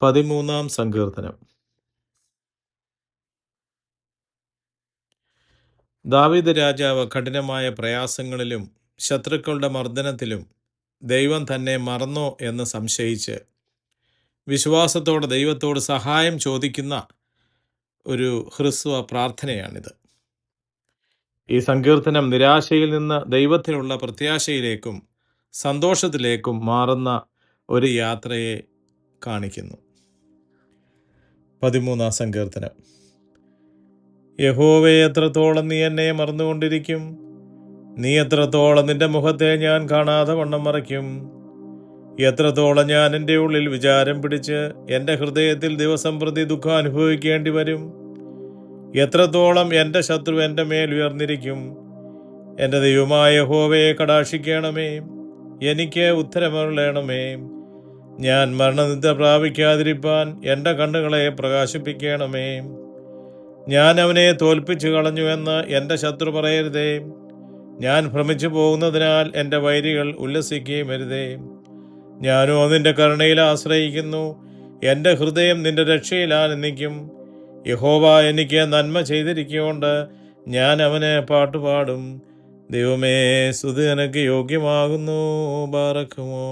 13 സങ്കീർത്തനം. ദാവീദ് രാജാവ് കഠിനമായ പ്രയാസങ്ങളിലും ശത്രുക്കളുടെ മർദ്ദനത്തിലും ദൈവം തന്നെ മറന്നോ എന്ന് സംശയിച്ച് വിശ്വാസത്തോടെ ദൈവത്തോട് സഹായം ചോദിക്കുന്ന ഒരു ഹ്രസ്വ പ്രാർത്ഥനയാണിത്. ഈ സങ്കീർത്തനം നിരാശയിൽ നിന്ന് ദൈവത്തിലുള്ള പ്രത്യാശയിലേക്കും സന്തോഷത്തിലേക്കും മാറുന്ന ഒരു യാത്രയെ കാണിക്കുന്നു. 13 സങ്കീർത്തനം. യഹോവേ, എത്രത്തോളം നീ എന്നെ മറന്നുകൊണ്ടിരിക്കും? നീ എത്രത്തോളം നിന്റെ മുഖത്തെ ഞാൻ കാണാതെ വണ്ണം മറയ്ക്കും? എത്രത്തോളം ഞാൻ എൻ്റെ ഉള്ളിൽ വിചാരം പിടിച്ച് എൻ്റെ ഹൃദയത്തിൽ ദിവസം പ്രതി ദുഃഖം അനുഭവിക്കേണ്ടി വരും? എത്രത്തോളം എൻ്റെ ശത്രു എൻ്റെ മേൽ ഉയർന്നിരിക്കും? എൻ്റെ ദൈവമായ യഹോവയെ കടാക്ഷിക്കണമേ, എനിക്ക് ഉത്തരമരുളണമേ. ഞാൻ മരണനിദ്ര പ്രാപിക്കാതിരിപ്പാൻ എൻ്റെ കണ്ണുകളെ പ്രകാശിപ്പിക്കണമേ. ഞാൻ അവനെ തോൽപ്പിച്ചു കളഞ്ഞു എന്ന് എൻ്റെ ശത്രു പറയരുതേ. ഞാൻ ഭ്രമിച്ചു പോകുന്നതിനാൽ എൻ്റെ വൈരികൾ ഉല്ലസിക്കുകയും അരുതേ. ഞാനോ നിന്റെ കരുണയിൽ ആശ്രയിക്കുന്നു. എൻ്റെ ഹൃദയം നിന്റെ രക്ഷയിൽ ആനന്ദിക്കും. യഹോവ എനിക്ക് നന്മ ചെയ്തിരിക്കൊണ്ട് ഞാൻ അവന് പാട്ടുപാടും. ദൈവമേ, സ്തുതി നിനക്ക് യോഗ്യമാകുന്നു. ബാറക്കുമോ.